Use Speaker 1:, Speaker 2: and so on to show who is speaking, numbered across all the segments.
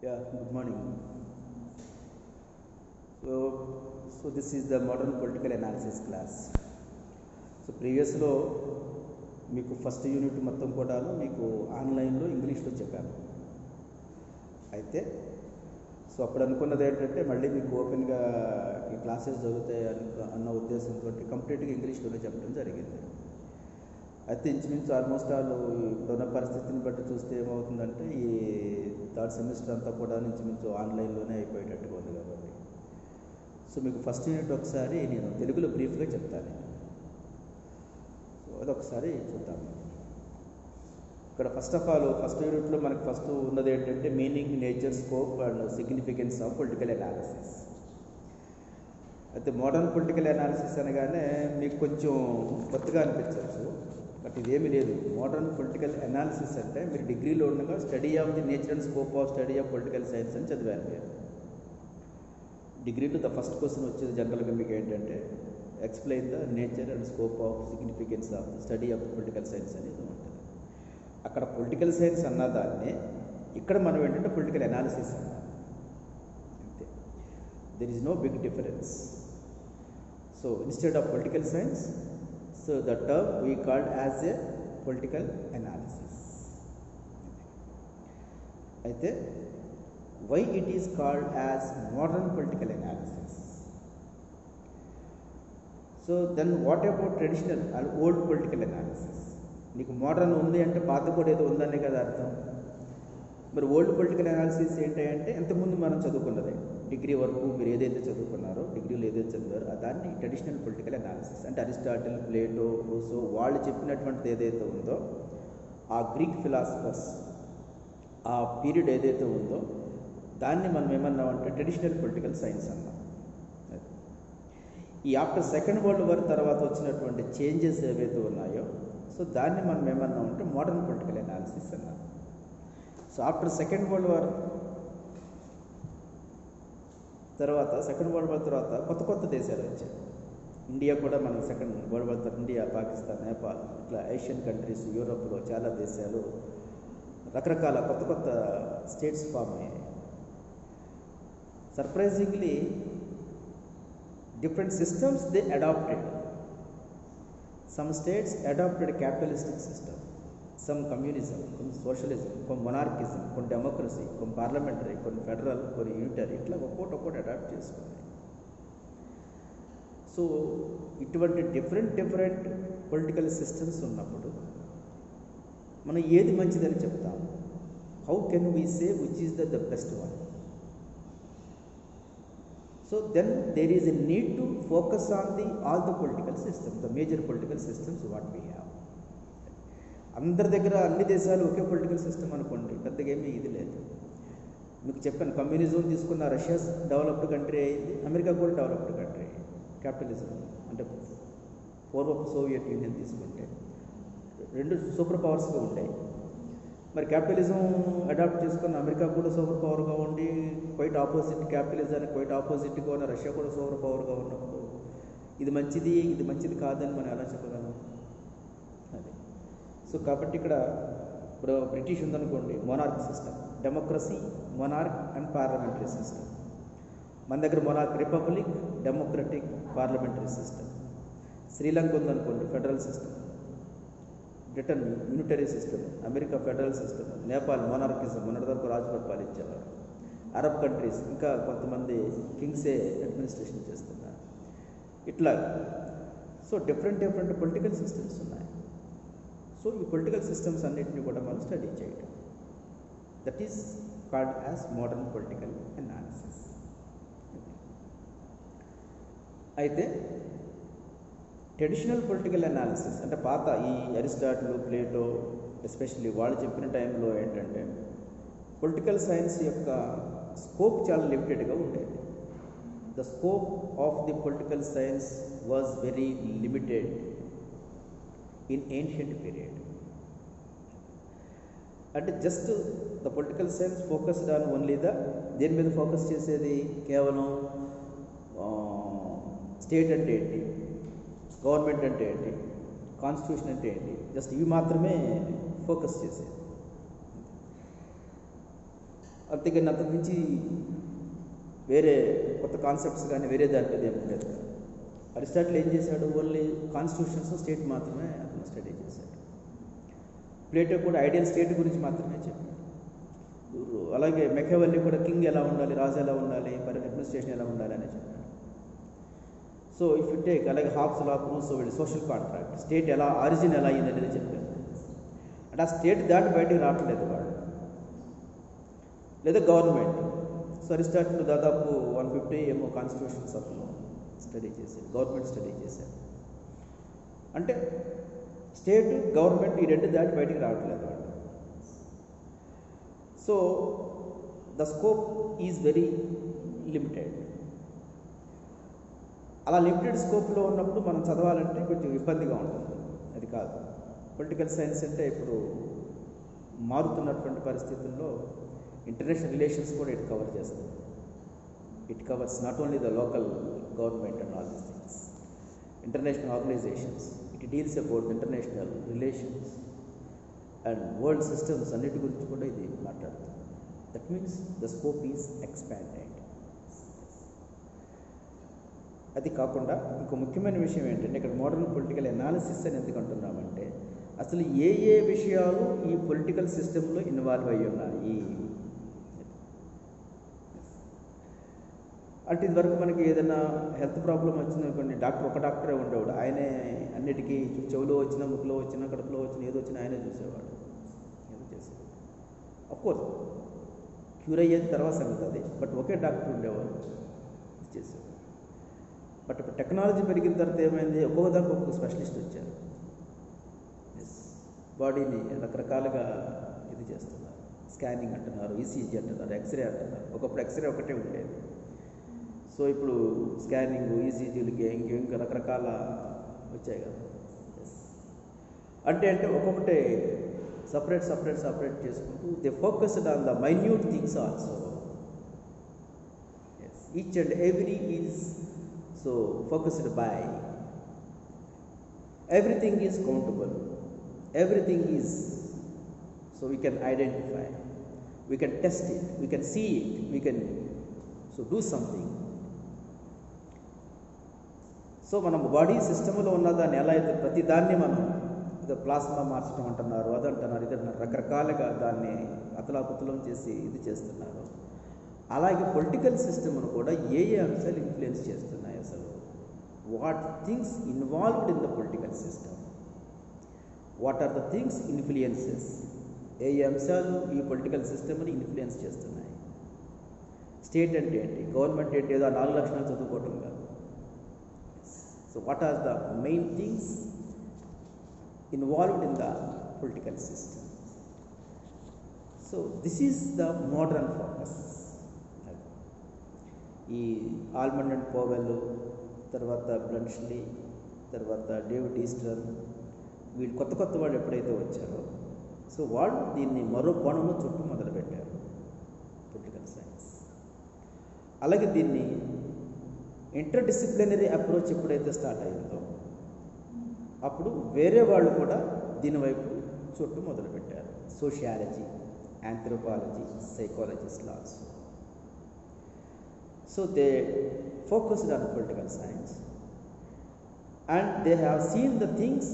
Speaker 1: Yeah, good morning. So this is the modern political analysis class. So ప్రీవియస్లో మీకు first unit మొత్తం కూడా మీకు ఆన్లైన్లో ఇంగ్లీష్లో చెప్పాను. అయితే అప్పుడు అనుకున్నది ఏంటంటే మళ్ళీ మీకు ఓపెన్గా ఈ క్లాసెస్ జరుగుతాయి అన్న ఉద్దేశంతో కంప్లీట్గా ఇంగ్లీష్లోనే చెప్పడం జరిగింది. అయితే ఇంచుమించు ఆల్మోస్ట్ ఇప్పుడున్న పరిస్థితిని బట్టి చూస్తే ఏమవుతుందంటే ఈ థర్డ్ సెమిస్టర్ అంతా కూడా ఇంచుమించు ఆన్లైన్లోనే అయిపోయేటట్టుగా ఉంది. కాబట్టి సో మీకు ఫస్ట్ యూనిట్ ఒకసారి నేను తెలుగులో బ్రీఫ్గా చెప్తాను. సో అదొకసారి చూద్దాం. ఇక్కడ ఫస్ట్ ఆఫ్ ఆల్ ఫస్ట్ యూనిట్లో మనకు ఫస్ట్ ఉన్నది ఏంటంటే meaning, nature, scope and significance of political analysis. అయితే మోడర్న్ పొలిటికల్ అనాలిసిస్ అనగానే మీకు కొంచెం కొత్తగా అనిపించవచ్చు, బట్ ఇదేమీ లేదు. మోడర్న్ పొలిటికల్ అనాలిసిస్ అంటే మీరు డిగ్రీలో ఉండగా study of the nature and scope of study of political science అని చదివారు మీరు. డిగ్రీలో ద ఫస్ట్ క్వశ్చన్ వచ్చేది జనరల్గా మీకు ఏంటంటే explain the nature and scope of significance of the study of political science అనేది ఉంటుంది. అక్కడ పొలిటికల్ సైన్స్ అన్నదాన్ని ఇక్కడ మనం ఏంటంటే పొలిటికల్ అనాలిసిస్ అన్నాం. అంతే, there is no big difference. So instead of political science, so the term we called as a political analysis. అయితే why it is called as modern political analysis? So then what about traditional or old political analysis? నీకు modern ఉంది అంటే పాత కూడా ఏదో ఉందనే కదా అర్థం. మరి ఓల్డ్ పొలిటికల్ అనాలిసిస్ ఏంటంటే ఇంతకుముందు మనం చదువుకున్నదే, డిగ్రీ వరకు మీరు ఏదైతే చదువుకున్నారో, డిగ్రీలో ఏదైతే చదివారో దాన్ని ట్రెడిషనల్ పొలిటికల్ అనాలిసిస్ అంటే అరిస్టాటిల్, ప్లేటో, రూసో వాళ్ళు చెప్పినటువంటిది ఏదైతే ఉందో ఆ గ్రీక్ ఫిలాసఫర్స్ ఆ పీరియడ్ ఏదైతే ఉందో దాన్ని మనం ఏమన్నామంటే ట్రెడిషనల్ పొలిటికల్ సైన్స్ అన్నాం. ఈ ఆఫ్టర్ సెకండ్ వరల్డ్ వార్ తర్వాత వచ్చినటువంటి చేంజెస్ ఏవైతే ఉన్నాయో సో దాన్ని మనం ఏమన్నామంటే మోడర్న్ పొలిటికల్ అనాలిసిస్ అన్నాం. So after second world war తర్వాత కొత్త కొత్త దేశాలు వచ్చాయి. ఇండియా కూడా మనం సెకండ్ వరల్డ్ వార్ తర్వాత ఇండియా, పాకిస్తాన్, నేపాల్ ఇట్లా ఏషియన్ కంట్రీస్, యూరోప్లో చాలా దేశాలు రకరకాల కొత్త కొత్త స్టేట్స్ ఫామ్ అయ్యాయి. Surprisingly, different systems they adopted. Some states adopted capitalistic system, some communism, some socialism, some monarchism, some democracy, some parliamentary, some federal, some unitary. ఇట్లా ఒక్కొక్కటి అడాప్ట్ చేసుకున్నాయి. సో ఇటువంటి డిఫరెంట్ పొలిటికల్ సిస్టమ్స్ ఉన్నప్పుడు మనం ఏది మంచిదని చెప్తాం? How can we say which is the best one? So then there is a need to focus on all the political systems, the major political systems what we have. అందరి దగ్గర అన్ని దేశాలు ఒకే political system అనుకోండి, పెద్దగా ఏమీ ఇది లేదు. మీకు చెప్పాను, కమ్యూనిజం తీసుకున్న రష్యా డెవలప్డ్ కంట్రీ అయింది, అమెరికా కూడా డెవలప్డ్ కంట్రీ అయింది. క్యాపిటలిజం అంటే పూర్వపు సోవియట్ యూనియన్ తీసుకుంటే రెండు సూపర్ పవర్స్గా ఉంటాయి. మరి క్యాపిటలిజం అడాప్ట్ చేసుకున్న అమెరికా కూడా సూపర్ పవర్గా ఉండి క్వైట్ ఆపోజిట్, క్యాపిటలిజానికి క్వైట్ ఆపోజిట్గా ఉన్న రష్యా కూడా సూపర్ పవర్గా ఉన్నప్పుడు ఇది మంచిది కాదని మనం ఎలా చెప్పగలం? అది సో కాబట్టి ఇక్కడ ఇప్పుడు బ్రిటిష్ ఉందనుకోండి, monarch system, democracy, monarch and parliamentary system. మన దగ్గర monarch, republic, democratic, parliamentary system. Sri Lanka ఉందనుకోండి, federal system. Britain unitary system, America federal system, Nepal monarchism, మొన్నటి వరకు రాజు పరిపాలించేవారు. అరబ్ కంట్రీస్ ఇంకా కొంతమంది కింగ్సే అడ్మినిస్ట్రేషన్ చేస్తున్నారు. ఇట్లా సో డిఫరెంట్ పొలిటికల్ సిస్టమ్స్ ఉన్నాయి. సో ఈ పొలిటికల్ సిస్టమ్స్ అన్నింటినీ కూడా మనం స్టడీ చేయడం, that is called as modern political analysis. అయితే ట్రెడిషనల్ పొలిటికల్ అనాలిసిస్ అంటే పాత ఈ అరిస్టాటిల్, ప్లేటో ఎస్పెషల్లీ వాళ్ళు చెప్పిన టైంలో ఏంటంటే పొలిటికల్ సైన్స్ యొక్క స్కోప్ చాలా లిమిటెడ్గా ఉండేది. The scope of the political science was very limited in ancient period. అంటే just the political science focused on only దేని మీద ఫోకస్ చేసేది? కేవలం స్టేట్ అంటే ఏంటి, గవర్నమెంట్ అంటే ఏంటి, కాన్స్టిట్యూషన్ అంటే ఏంటి, జస్ట్ ఇవి మాత్రమే ఫోకస్ చేసేది. అంతేగాని అంతకు మించి వేరే కొత్త కాన్సెప్ట్స్ కానీ వేరే దాని మీద ఏమి ఉండేది కాదు. అరిస్టాటిల్ ఏం చేశాడు? ఓన్లీ కాన్స్టిట్యూషన్స్ స్టేట్ మాత్రమే అతను స్టడీ చేశాడు. ప్లేటో కూడా ఐడియల్ స్టేట్ గురించి మాత్రమే చెప్పాడు. అలాగే మెకావెల్లీ కూడా కింగ్ ఎలా ఉండాలి, రాజు ఎలా ఉండాలి, మరి అడ్మినిస్ట్రేషన్ ఎలా ఉండాలి అని చెప్పాడు. సో ఇఫ్ యు టేక్ అలాగే హాబ్స్ లా, రూసో వీళ్ళు సోషల్ కాంట్రాక్ట్, స్టేట్ ఎలా ఆరిజిన్ ఎలా అయింది అనేది చెప్పారు. అంటే ఆ స్టేట్ దాటి బయటకు రావట్లేదు వాళ్ళు, లేదా గవర్నమెంట్. సో అరిస్టాటిల్ దాదాపు 150 ఏమో కాన్స్టిట్యూషన్స్ అతను స్టడీ చేశాడు, గవర్నమెంట్ స్టడీ చేశాడు. అంటే స్టేట్ గవర్నమెంట్ ఈ రెండు దాటి బయటికి రావట్లేదు వాళ్ళు. So the scope is very limited. అలా లిమిటెడ్ స్కోప్లో ఉన్నప్పుడు మనం చదవాలంటే కొంచెం ఇబ్బందిగా ఉంటుంది. అది కాదు పొలిటికల్ సైన్స్ అంటే. ఇప్పుడు మారుతున్నటువంటి పరిస్థితుల్లో ఇంటర్నేషనల్ రిలేషన్స్ కూడా ఇట్ కవర్ చేస్తుంది. It covers not only the local government and all these things, international organisations. It deals about international relations and world systems అన్నిటి గురించి కూడా ఇది మాట్లాడుతుంది. That means the scope is expanded. అది కాకుండా ఇంకో ముఖ్యమైన విషయం ఏంటంటే, ఇక్కడ మోడర్న్ పొలిటికల్ అనాలిసిస్ అని ఎందుకు అంటున్నామంటే, అసలు ఏ ఏ విషయాలు ఈ పొలిటికల్ సిస్టంలో ఇన్వాల్వ్ అయ్యి ఉన్నాయి. అంటే ఇదివరకు మనకి ఏదైనా హెల్త్ ప్రాబ్లం వచ్చిందనుకోండి, ఒక డాక్టరే ఉండేవాడు. ఆయనే అన్నిటికీ చెవులో వచ్చినా, ముక్కులో వచ్చినా, కడుపులో వచ్చినా, ఏదో వచ్చినా ఆయనే చూసేవాడు, ఏదో చేసేవాడు. అఫ్కోర్స్ క్యూర్ అయ్యేది తర్వాత సంగతి అది, బట్ ఒకే డాక్టర్ ఉండేవాడు, చేసేవాడు. బట్ ఇప్పుడు టెక్నాలజీ పెరిగిన తర్వాత ఏమైంది, ఒక్కొక్క దానికి ఒక్కొక్క స్పెషలిస్ట్ వచ్చారు. బాడీని రకరకాలుగా ఇది చేస్తున్నారు, స్కానింగ్ అంటున్నారు, ఈసీజీ అంటున్నారు, ఎక్స్రే అంటున్నారు. ఒకప్పుడు ఎక్స్రే ఒకటే ఉండేది. సో ఇప్పుడు స్కానింగ్, ఈసీజీలకి ఇంకా రకరకాల వచ్చాయి కదా. అంటే ఒక్కొక్కటే సపరేట్ చేసుకుంటూ they focused on the minute things also. Each and every is so focused by everything is countable, everything is, so we can identify, we can test it, we can see it, we can so do something. So మనం body సిస్టంలో ఉన్న దాన్ని ఎలా అయితే ప్రతి దాన్ని మనం ఏదో ప్లాస్మా మార్చడం అంటున్నారు, అదంటున్నారు, ఇదంటున్నారు, రకరకాలుగా దాన్ని అతలాకుతలం చేసి ఇది చేస్తున్నారు. అలాగే పొలిటికల్ సిస్టమ్ను కూడా ఏ ఏ అంశాలు ఇన్ఫ్లుయెన్స్ చేస్తున్నాయి, అసలు what things involved in the political system, what are the things influences, ఏ అంశాలు ఈ పొలిటికల్ సిస్టమ్ని ఇన్ఫ్లుయెన్స్ చేస్తున్నాయి. స్టేట్ అంటే ఏంటి, గవర్నమెంట్ ఏంటి, ఏదో 4 లక్షణాలు చదువుకోవటం కాదు. So what are the main things involved in the political system. So this is the modern focus. ఈ ఆల్మండ్ అండ్ పోవెల్, తర్వాత బ్లన్ష్లీ, తర్వాత డేవిడ్ ఈస్టర్, వీళ్ళు కొత్త వాళ్ళు ఎప్పుడైతే వచ్చారో, సో వాళ్ళు దీన్ని మరో కోణంలో చుట్టూ మొదలుపెట్టారు పొలిటికల్ సైన్స్. అలాగే దీన్ని ఇంటర్డిసిప్లినరీ అప్రోచ్ ఎప్పుడైతే స్టార్ట్ అయిందో, అప్పుడు వేరే వాళ్ళు కూడా దీనివైపు చుట్టూ మొదలుపెట్టారు. సోషియాలజీ, ఆంథ్రోపాలజీ, సైకాలజిస్టులు also. So they focused on political science and they have seen the things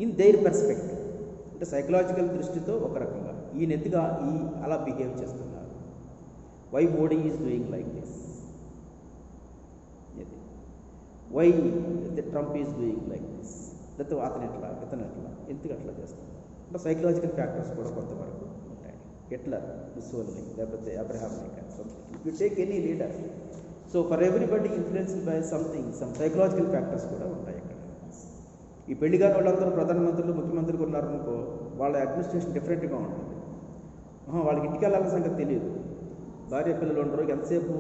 Speaker 1: in their perspective. అంటే సైకలాజికల్ దృష్టితో ఒక రకంగా ఈయనెత్తుగా అలా బిహేవ్ చేస్తున్నారు. Why Modi is doing like this, why Trump is doing like this, లేకపోతే అతను ఎట్లా, ఇతను ఎట్లా, ఎందుకు అట్లా చేస్తున్నారు. అంటే సైకలాజికల్ ఫ్యాక్టర్స్ కూడా కొంతవరకు ఉంటాయి. హిట్లర్, ముస్సోలినీ, లేకపోతే Abraham Lincoln, something you take any leader. So for everybody influenced by something, some psychological factors కూడా ఉంటాయి ఇక్కడ. ఈ పెళ్లిగారు వాళ్ళందరూ ప్రధానమంత్రులు, ముఖ్యమంత్రులు ఉన్నారనుకో, వాళ్ళ అడ్మినిస్ట్రేషన్ డిఫరెంట్గా ఉంటుంది. వాళ్ళకి ఇంటికి వెళ్ళాలని సంగతి తెలియదు, భార్య పిల్లలు ఉండరు, ఎంతసేపు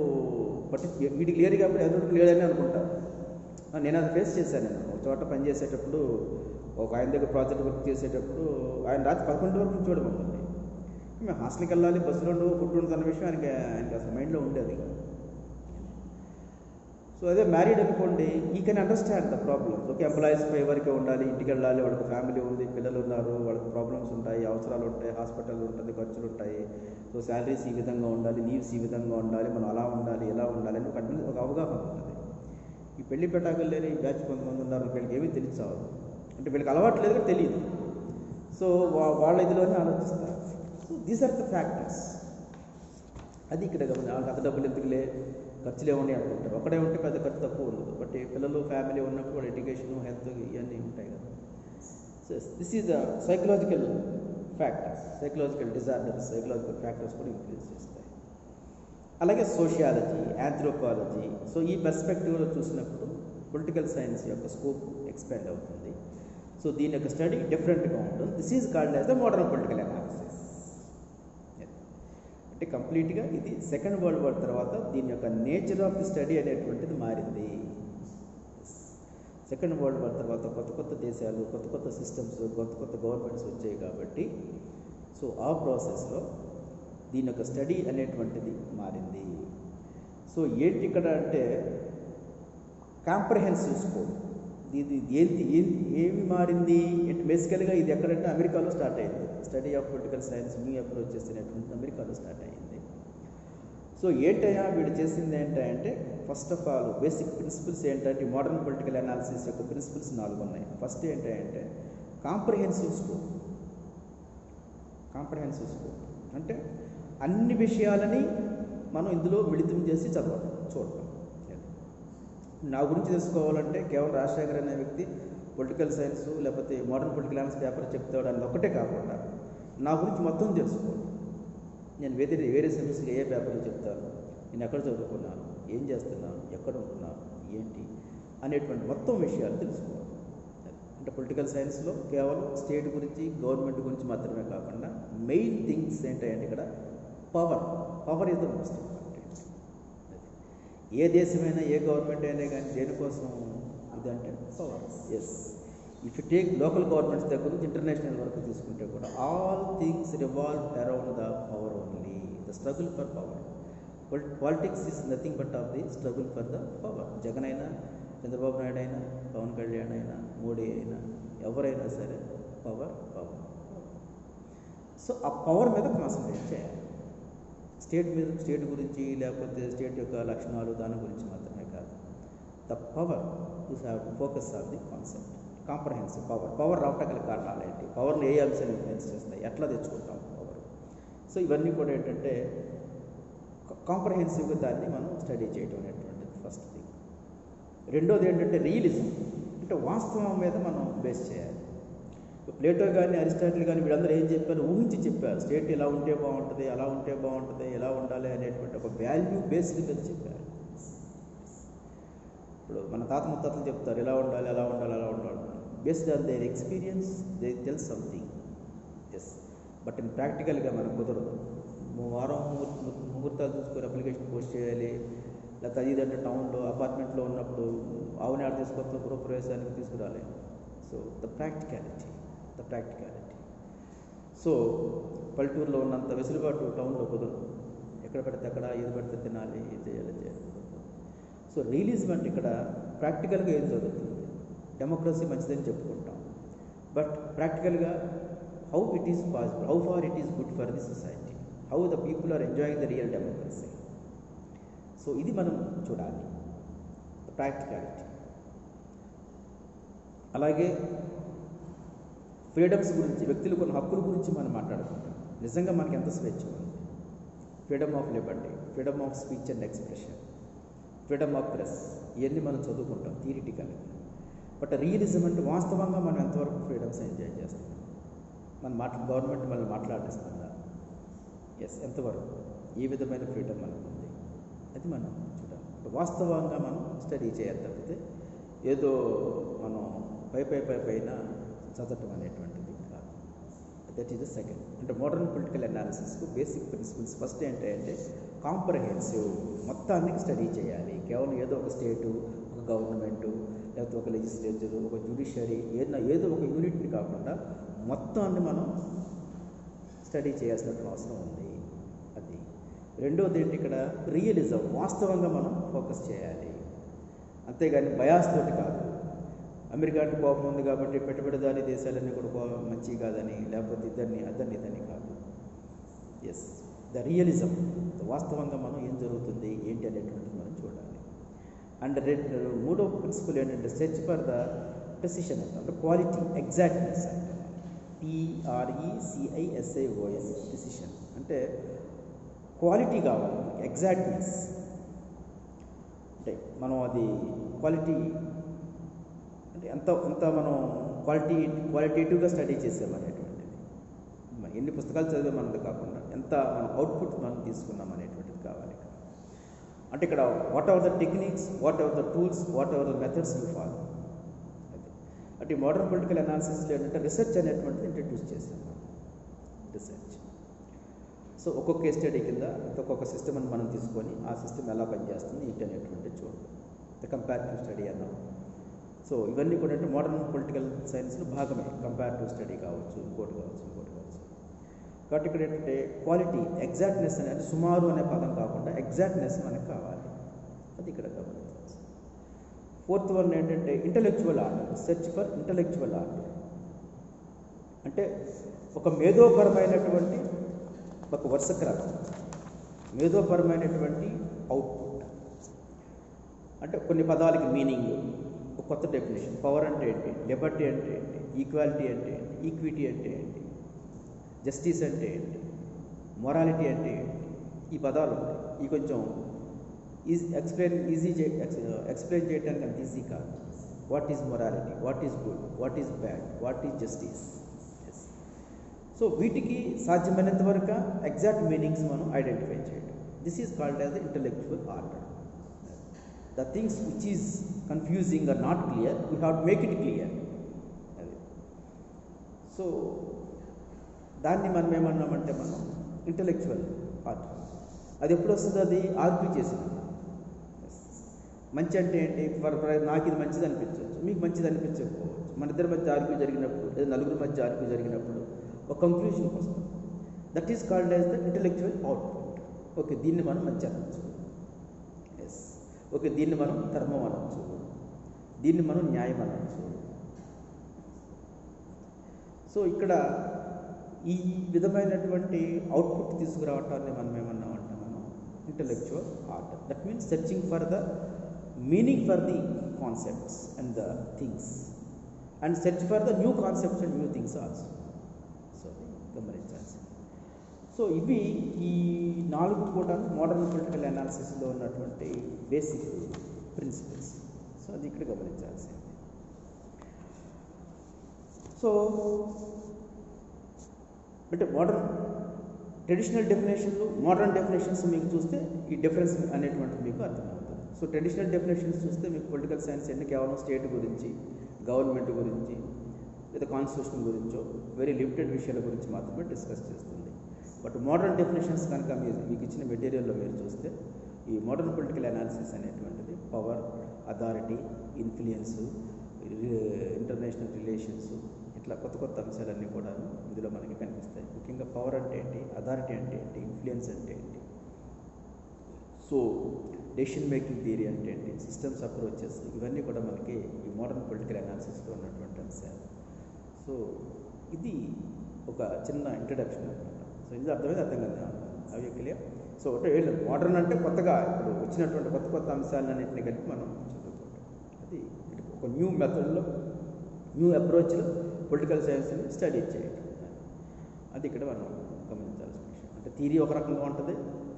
Speaker 1: వీడికి లేరు కాబట్టి ఎదుటికి లేదని అనుకుంటారు. నేను అది ఫేస్ చేశాను. నేను ఒక చోట పనిచేసేటప్పుడు, ఒక ఆయన దగ్గర ప్రాజెక్ట్ వర్క్ చేసేటప్పుడు, ఆయన రాత్రి 11 వరకు చూడడం ఉంటుంది. మేము హాస్టల్కి వెళ్ళాలి, బస్సులో ఉండవు, ఫుడ్ ఉంటుంది అన్న విషయం ఆయనకి అసలు మైండ్లో ఉండేది. సో అదే మ్యారీడ్ అనుకోండి, ఈ can understand the problems. Okay, employees వరకే ఉండాలి, ఇంటికి వెళ్ళాలి, వాళ్ళకి ఫ్యామిలీ ఉంది, పిల్లలు ఉన్నారు, వాళ్ళకి ప్రాబ్లమ్స్ ఉంటాయి, అవసరాలు ఉంటాయి, హాస్పిటల్ ఉంటుంది, ఖర్చులు ఉంటాయి. సో శాలరీస్ ఈ విధంగా ఉండాలి, లీవ్స్ ఈ విధంగా ఉండాలి, మనం అలా ఉండాలి, ఎలా ఉండాలి అని ఒక అవగాహన ఉంటుంది. ఈ పెళ్లి పెట్టాకలు లేని బ్యాచ్ కొంతమంది ఉన్నారు, వీళ్ళకి ఏమీ తెలియదు, అంటే వీళ్ళకి అలవాటు లేదు కూడా తెలియదు. సో వాళ్ళ ఇదిలోనే ఆలోచిస్తారు. So these are the factors. అది ఇక్కడ వాళ్ళకి అంత డబ్బులు ఎందుకులే, ఖర్చులు ఏమని అనుకుంటారు. ఒకడే ఉంటే పెద్ద ఖర్చు తక్కువ ఉండదు, బట్ పిల్లలు ఫ్యామిలీ ఉన్నప్పుడు వాళ్ళ ఎడ్యుకేషన్, హెల్త్ ఇవన్నీ ఉంటాయి కదా. So this is the psychological factors, psychological disorders, psychological factors కూడా ఇంక్రీజ్ చేస్తాయి. అలాగే సోషియాలజీ, యాంథ్రోపాలజీ. సో ఈ పర్స్పెక్టివ్లో చూసినప్పుడు పొలిటికల్ సైన్స్ యొక్క స్కోప్ ఎక్స్పాండ్ అవుతుంది. సో దీని యొక్క స్టడీ డిఫరెంట్గా ఉంటుంది. This is called as the modern political analysis. అంటే కంప్లీట్గా ఇది సెకండ్ వరల్డ్ వార్ తర్వాత దీని యొక్క నేచర్ ఆఫ్ ది స్టడీ అనేటువంటిది మారింది. సెకండ్ వరల్డ్ వార్ తర్వాత కొత్త కొత్త దేశాలు, కొత్త కొత్త సిస్టమ్స్, కొత్త కొత్త గవర్నమెంట్స్ వచ్చాయి కాబట్టి సో ఆ ప్రాసెస్లో దీని యొక్క స్టడీ అనేటువంటిది మారింది. సో ఏంటి ఇక్కడ అంటే కాంప్రహెన్సివ్ స్కోప్. ఇది ఏమి మారింది అంటే బేసికల్గా ఇది ఎక్కడంటే అమెరికాలో స్టార్ట్ అయింది. Study of political science new approach చేసినటువంటి అమెరికాలో స్టార్ట్ అయింది. సో ఏంటయ్యా వీడు చేసింది ఏంటంటే first of all basic principles ఏంటంటే మోడర్న్ పొలిటికల్ అనాలిసిస్ యొక్క ప్రిన్సిపల్స్ 4 ఉన్నాయి. ఫస్ట్ ఏంటంటే కాంప్రహెన్సివ్ స్కోప్. కాంప్రహెన్సివ్ స్కోప్ అంటే అన్ని విషయాలని మనం ఇందులో మిళితం చేసి చూడటం. నా గురించి తెలుసుకోవాలంటే కేవలం రాజశేఖర్ అనే వ్యక్తి పొలిటికల్ సైన్స్ లేకపోతే మోడర్న్ పొలిటికల్ అనాలిసిస్ పేపర్ చెప్తాడు అని ఒక్కటే కాకుండా నా గురించి మొత్తం తెలుసుకోవాలి. నేను వేరే సెమిస్టర్కి ఏ పేపర్లు చెప్తాను, నేను ఎక్కడ చదువుకున్నాను, ఏం చేస్తున్నాను, ఎక్కడ ఉంటున్నాను, ఏంటి అనేటువంటి మొత్తం విషయాలు తెలుసుకోవాలి. అంటే పొలిటికల్ సైన్స్లో కేవలం స్టేట్ గురించి, గవర్నమెంట్ గురించి మాత్రమే కాకుండా మెయిన్ థింగ్స్ ఏంటంటే ఇక్కడ power is the most important. ఏ దేశమైనా, ఏ గవర్నమెంట్ అయినా కానీ దేనికోసం ఇదంటే power. Yes, if you take local governments దగ్గర నుంచి ఇంటర్నేషనల్ వరకు తీసుకుంటే కూడా all things revolve around the power only, the struggle for power. Politics is nothing but of the struggle for the power. Jagan అయినా, చంద్రబాబు నాయుడు అయినా, పవన్ కళ్యాణ్ అయినా, మోడీ అయినా, ఎవరైనా సరే పవర్. సో ఆ పవర్ మీద కాన్సన్ట్రేట్ చేయాలి. స్టేట్ గురించి లేకపోతే స్టేట్ యొక్క లక్షణాలు దాని గురించి మాత్రమే కాదు. The power you have to focus on the concept. Comprehensive power రావటం గల కారణాలు ఏంటి, పవర్ని ఏ అంశాలు ఇన్ఫ్లుయెన్స్ చేస్తాయి, ఎట్లా తెచ్చుకుంటాం పవర్. సో ఇవన్నీ కూడా ఏంటంటే కాంప్రహెన్సివ్గా దాన్ని మనం స్టడీ చేయడం అనేటువంటిది ఫస్ట్ థింగ్. రెండోది ఏంటంటే రియలిజం, అంటే వాస్తవం మీద మనం బేస్ చేయాలి. ప్లేటో కానీ, అరిస్టాటిల్ కానీ వీళ్ళందరూ ఏం చెప్పారు, ఊహించి చెప్పారు. స్టేట్ ఇలా ఉంటే బాగుంటుంది, అలా ఉంటే బాగుంటుంది, ఎలా ఉండాలి అనేటువంటి ఒక వాల్యూ బేస్డ్ మీద చెప్పారు. ఇప్పుడు మన తాత ముత్తాతలు చెప్తారు ఇలా ఉండాలి, అలా ఉండాలి, అలా ఉండాలి. Based on their experience they tell something. Yes, but in ప్రాక్టికల్గా మనకు కుదరదు. వారం ముహూర్తాలు చూసుకొని అప్లికేషన్ పోస్ట్ చేయాలి, లేకపోతే అదంటే టౌన్లో అపార్ట్మెంట్లో ఉన్నప్పుడు ఆవుని ఆడ తీసుకొస్తే గృహప్రవేశానికి తీసుకురాలి. So the practicality. సో పల్లెటూరులో ఉన్నంత వెసులుబాటు టౌన్లో కుదరదు. ఎక్కడ పడితే అక్కడ ఏది పడితే తినాలి, ఏది చేయాలి. సో రియలిజం అంటే ఇక్కడ ప్రాక్టికల్గా ఏం జరుగుతుంది, డెమోక్రసీ మంచిదని చెప్పుకుంటాం, బట్ ప్రాక్టికల్గా how it is possible, how far it is good for the society, how the people are enjoying the real democracy. So ఇది మనం చూడాలి, ప్రాక్టికాలిటీ. అలాగే ఫ్రీడమ్స్ గురించి, వ్యక్తులు కొన్ని హక్కుల గురించి మనం మాట్లాడుకుంటాం. నిజంగా మనకి ఎంత స్వేచ్ఛ ఉంది, freedom of Liberty, freedom of speech and expression, freedom of press, ఇవన్నీ మనం చదువుకుంటాం థియరిటికల్గా. బట్ రియలిజం అంటే వాస్తవంగా మనం ఎంతవరకు ఫ్రీడమ్స్ ఎంజాయ్ చేస్తాం, గవర్నమెంట్ మనల్ని మాట్లాడిస్తుందా, ఎస్ ఎంతవరకు, ఏ విధమైన ఫ్రీడమ్ మనకు ఉంది, అది మనం చూడాలి. వాస్తవంగా మనం స్టడీ చేయాలి తప్పితే ఏదో మనం పైన చదవటం అనేటువంటిది కాదు. That is the second. అంటే మోడర్న్ పొలిటికల్ అనాలిసిస్కు బేసిక్ ప్రిన్సిపల్స్ ఫస్ట్ ఏంటంటే కాంప్రహెన్సివ్, మొత్తాన్ని స్టడీ చేయాలి. కేవలం ఏదో ఒక స్టేటు, ఒక గవర్నమెంటు, లేకపోతే ఒక లెజిస్లేచరు, ఒక జ్యుడిషియరీ, ఏదో ఒక యూనిట్ని కాకుండా మొత్తాన్ని మనం స్టడీ చేయాల్సిన అవసరం ఉంది. అది రెండోది ఏంటి, ఇక్కడ రియలిజం, వాస్తవంగా మనం ఫోకస్ చేయాలి. అంతేగాని బయాస్ తోటి కాదు. అమెరికా అంటే కోపం ఉంది కాబట్టి పెట్టుబడిదారీ దేశాలన్నీ కూడా మంచి కాదని, లేకపోతే ఇద్దరిని కాదు. ఎస్, ద రియలిజం, వాస్తవంగా మనం ఏం జరుగుతుంది ఏంటి అనేటువంటిది మనం చూడాలి. అండ్ మూడో ప్రిన్సిపల్ ఏంటంటే సెర్చ్ ఫర్ ద ప్రెసిషన్ అంటే క్వాలిటీ, ఎగ్జాక్ట్నెస్ అంటే PRECISION ప్రెసిషన్ అంటే క్వాలిటీ కావాలి, ఎగ్జాక్ట్నెస్ అంటే మనం అది క్వాలిటీ అంటే ఎంత మనం క్వాలిటేటివ్గా స్టడీ చేసామనేటువంటిది, ఎన్ని పుస్తకాలు చదివామన్నది కాకుండా ఎంత మనం అవుట్పుట్ మనం తీసుకున్నాం అనేటువంటిది కావాలి. అంటే ఇక్కడ what ever the techniques, what ever the tools, what ever the methods you follow. అంటే మోడర్న్ పొలిటికల్ అనాలిసిస్లో ఏంటంటే రీసెర్చ్ అనేటువంటిది ఇంట్రడ్యూస్ చేసాం. రీసెర్చ్ సో ఒక్కొక్క కేస్ స్టడీ కింద ఒక్కొక్క సిస్టమ్ అని మనం తీసుకొని ఆ సిస్టమ్ ఎలా పనిచేస్తుంది ఏంటి అనేటువంటిది చూడండి. ద కంపారిటివ్ స్టడీ అన్నాం. సో ఇవన్నీ కూడా అంటే మోడర్న్ పొలిటికల్ సైన్స్లో భాగమే. కంపారిటివ్ స్టడీ కావచ్చు, ఇంకోటి కావచ్చు. కాబట్టి ఇక్కడ ఏంటంటే క్వాలిటీ, ఎగ్జాక్ట్నెస్ అనేది సుమారు అనే పదం కాకుండా ఎగ్జాక్ట్నెస్ మనకు కావాలి, అది ఇక్కడ గమనించాల్సి. ఫోర్త్ వన్ ఏంటంటే intellectual order, search for intellectual order అంటే ఒక మేధోపరమైనటువంటి ఒక వరుస క్రమం, మేధోపరమైనటువంటి అవుట్పుట్. అంటే కొన్ని పదాలకి మీనింగ్, ఒక కొత్త డెఫినేషన్. పవర్ అంటే ఏంటి, లిబర్టీ అంటే ఏంటి, ఈక్వాలిటీ అంటే ఏంటి, ఈక్విటీ అంటే ఏంటి, జస్టిస్ అంటే ఏంటి, మొరాలిటీ అంటే ఏంటి, ఈ పదాలు ఉంటాయి. ఈ కొంచెం ఎక్స్ప్లెయిన్ చేయడానికి అంత ఈజీ కాదు. What is morality, what is good, what is bad, what is justice. So వీటికి సాధ్యమైనంత వరకు ఎగ్జాక్ట్ మీనింగ్స్ మనం ఐడెంటిఫై చేయడం. This is called as the intellectual order. The things which is confusing or not clear, we have to make it clear. అది so దాన్ని మనం ఏమన్నామంటే మనం ఇంటలెక్చువల్ ఆర్డర్. అది ఎప్పుడు వస్తుంది, అది ఆర్గ్యూ చేసింది. మంచి అంటే ఏంటి, నాకు ఇది మంచిది అనిపించవచ్చు, మీకు మంచిది అనిపించకపోవచ్చు. మన ఇద్దరి మధ్య ఆర్గ్యూ జరిగినప్పుడు లేదా నలుగురి మధ్య ఆర్గ్యూ జరిగినప్పుడు ఒక కంక్లూజన్కి వస్తాం. That is called as the intellectual output. Okay, దీన్ని మనం మంచి అనవచ్చు, ఎస్. ఓకే, దీన్ని మనం ధర్మం అనవచ్చు, దీన్ని మనం న్యాయం అనవచ్చు. సో ఇక్కడ ఈ విధమైనటువంటి అవుట్పుట్ తీసుకురావటాన్ని మనం ఏమన్నామంటే మనం intellectual order. That means searching for the meaning for the concepts and the things and search for the new concepts and new things also. So గమనించాల్సి. సో ఇవి ఈ 4 కూడా మోడర్న్ పొలిటికల్ అనాలిసిస్లో ఉన్నటువంటి బేసిక్ ప్రిన్సిపల్స్. సో అది ఇక్కడ గమనించాల్సింది. So అంటే traditional డెఫినేషన్లు, modern definitions మీకు చూస్తే ఈ డిఫరెన్స్ అనేటువంటిది మీకు అర్థమవుతుంది. సో ట్రెడిషనల్ డెఫినేషన్స్ చూస్తే మీకు పొలిటికల్ సైన్స్ అన్ని కేవలం స్టేట్ గురించి, గవర్నమెంట్ గురించి లేదా కాన్స్టిట్యూషన్ గురించో వెరీ లిమిటెడ్ విషయాల గురించి మాత్రమే డిస్కస్ చేస్తుంది. బట్ మోడర్న్ డెఫినేషన్స్ కనుక మీకు ఇచ్చిన మెటీరియల్లో మీరు చూస్తే ఈ మోడర్న్ పొలిటికల్ అనాలిసిస్ అనేటువంటిది power, authority, influence, international relations, ఇట్లా కొత్త కొత్త అంశాలన్నీ కూడా ఇందులో మనకి కనిపిస్తాయి. ముఖ్యంగా పవర్ అంటే ఏంటి, అథారిటీ అంటే ఏంటి, ఇన్ఫ్లుయెన్స్ అంటే ఏంటి, సో డెసిషన్ మేకింగ్ థియరీ అంటే ఏంటి, సిస్టమ్స్ అప్రోచెస్, ఇవన్నీ కూడా మనకి ఈ మోడర్న్ పొలిటికల్ అనాలిసిస్లో ఉన్నటువంటి అంశాలు. సో ఇది ఒక చిన్న ఇంట్రడక్షన్ అనమాట. సో ఇది అర్థమైంది, అర్థం కదా, అవి క్లియర్. సో అంటే మోడర్న్ అంటే కొత్తగా ఇప్పుడు వచ్చినటువంటి కొత్త కొత్త అంశాలన్నింటినీ కలిపి మనం చదువుకుంటాం. అది ఒక న్యూ మెథడ్లో, న్యూ అప్రోచ్లో పొలిటికల్ సైన్స్ని స్టడీ చేయడం, అది ఇక్కడ మనం గమనించాల్సిన విషయం. అంటే థియరీ ఒక రకంగా ఉంటుంది,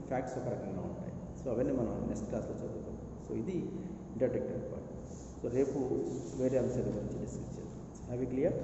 Speaker 1: ఫ్యాక్ట్స్ ఒక రకంగా ఉంటాయి. సో అవన్నీ మనం నెక్స్ట్ క్లాస్లో చదువుతాం. సో ఇది ఇంట్రడక్టరీ పార్ట్. సో రేపు వేరే అంశాల గురించి డిస్కస్ చేస్తాం. అవి క్లియర్.